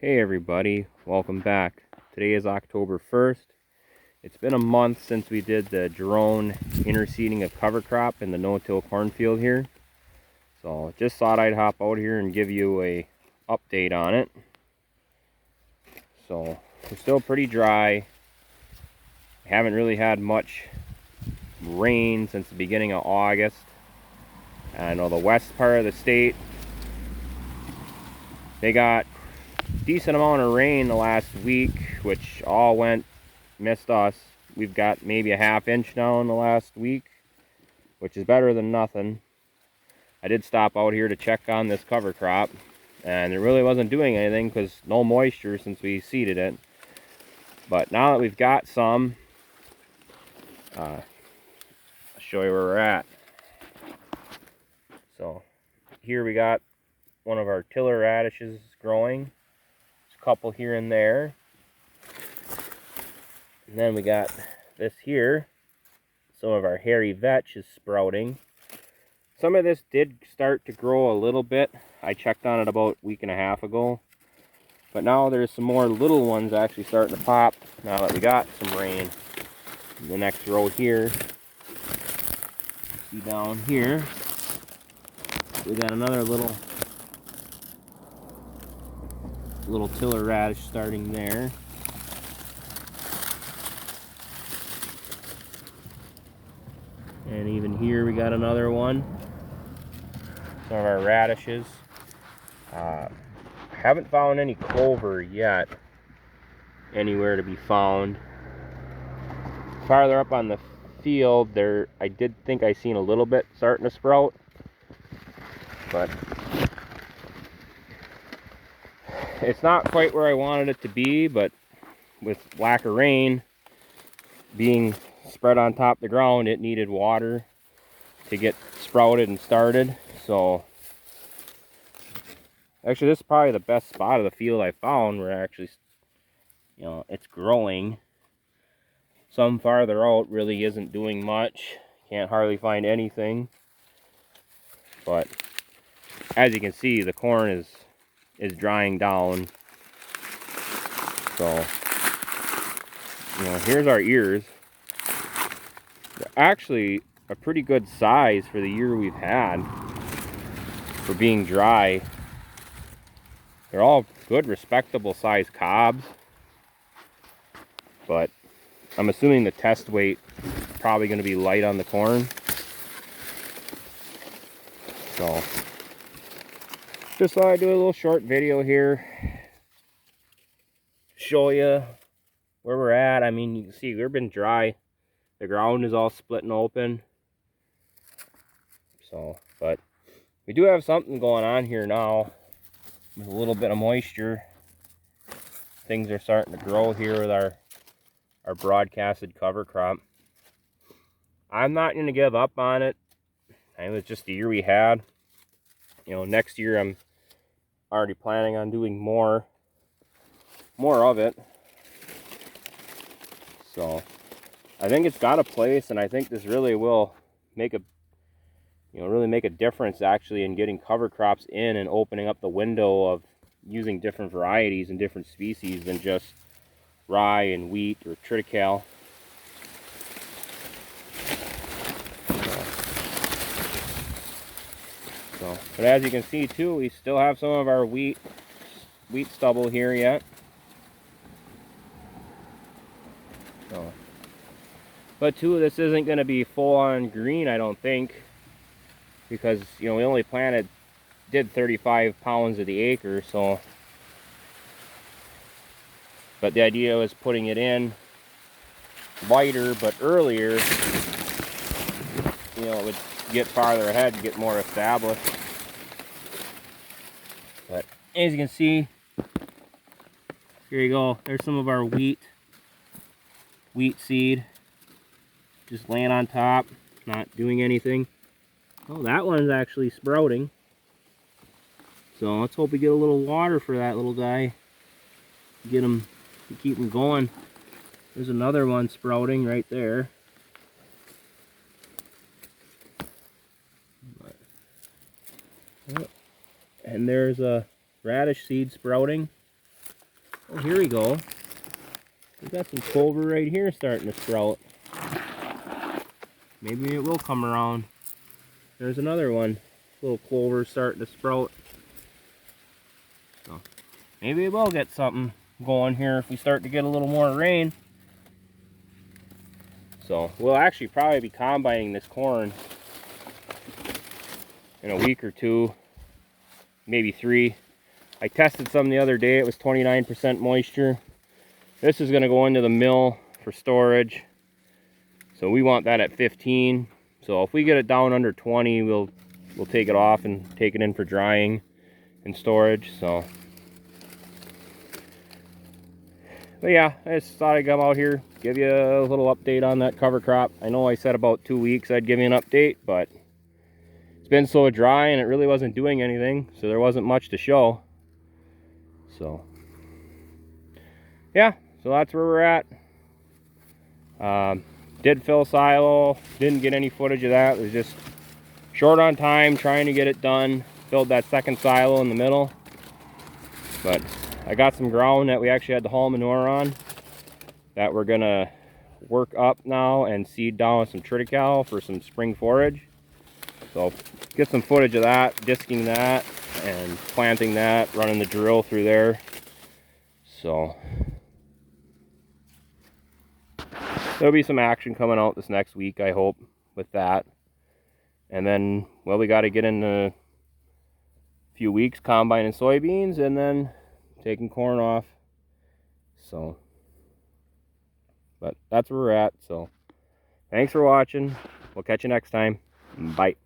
Hey everybody, welcome back. Today is October 1st. It's been a month since we did the drone interseeding of cover crop in the no-till cornfield here. So just thought I'd hop out here and give you a update on it. So we're still pretty dry. Haven't really had much rain since the beginning of August. I know the west part of the state, they got decent amount of rain the last week, which all missed us. We've got maybe a ½ inch now in the last week, which is better than nothing. I did stop out here to check on this cover crop, and it really wasn't doing anything because no moisture since we seeded it. But now that we've got some, I'll show you where we're at. So here we got one of our tiller radishes growing. There's a couple here and there. And then we got this here. Some of our hairy vetch is sprouting. Some of this did start to grow a little bit. I checked on it about a week and a half ago. But now there's some more little ones actually starting to pop now that we got some rain. In the next row here, see down here, we got another little tiller radish starting there. And even here we got another one. Some of our radishes. Haven't found any clover yet anywhere to be found. Farther up on the field there, I did think I seen a little bit starting to sprout, but it's not quite where I wanted it to be. But with lack of rain being spread on top of the ground, it needed water to get sprouted and started. So actually this is probably the best spot of the field I found where actually, it's growing. Some farther out really isn't doing much. Can't hardly find anything. But as you can see, the corn is drying down. So, here's our ears. They're actually a pretty good size for the year we've had for being dry. They're all good, respectable size cobs. But I'm assuming the test weight is probably going to be light on the corn. So just thought I'd do a little short video here, show you where we're at. I mean, you can see we've been dry. The ground is all splitting open. So, but we do have something going on here now with a little bit of moisture. Things are starting to grow here with our broadcasted cover crop. I'm not going to give up on it. It was just the year we had. Next year I'm already planning on doing more of it. So I think it's got a place, and I think this really will make a difference actually in getting cover crops in and opening up the window of using different varieties and different species than just rye and wheat or triticale. But as you can see too, we still have some of our wheat stubble here yet. But too, this isn't going to be full on green, I don't think, because we only did 35 pounds of the acre. So, but the idea was putting it in lighter but earlier. It would get farther ahead and get more established. But as you can see, here you go. There's some of our wheat seed just laying on top, not doing anything. Oh, that one's actually sprouting. So let's hope we get a little water for that little guy. Get him to keep him going. There's another one sprouting right there. And there's a radish seed sprouting. Oh, here we go. We got some clover right here starting to sprout. Maybe it will come around. There's another one. Little clover starting to sprout. So maybe we will get something going here if we start to get a little more rain. So we'll actually probably be combining this corn in a week or two, maybe 3. I tested some the other day. It was 29% moisture. This is going to go into the mill for storage. So we want that at 15. So if we get it down under 20, we'll take it off and take it in for drying and storage. So, but yeah, I just thought I'd come out here, give you a little update on that cover crop. I know I said about 2 weeks I'd give you an update, but it's been so dry and it really wasn't doing anything, so there wasn't much to show. So yeah, so that's where we're at. Did fill silo, didn't get any footage of that. It was just short on time, trying to get it done. Filled that second silo in the middle. But I got some ground that we actually had to haul manure on that we're gonna work up now and seed down with some triticale for some spring forage. So get some footage of that, disking that and planting that, running the drill through there. So there'll be some action coming out this next week, I hope, with that. And then, well, we got to get in a few weeks combining soybeans and then taking corn off. So, but that's where we're at. So, thanks for watching. We'll catch you next time. Bye.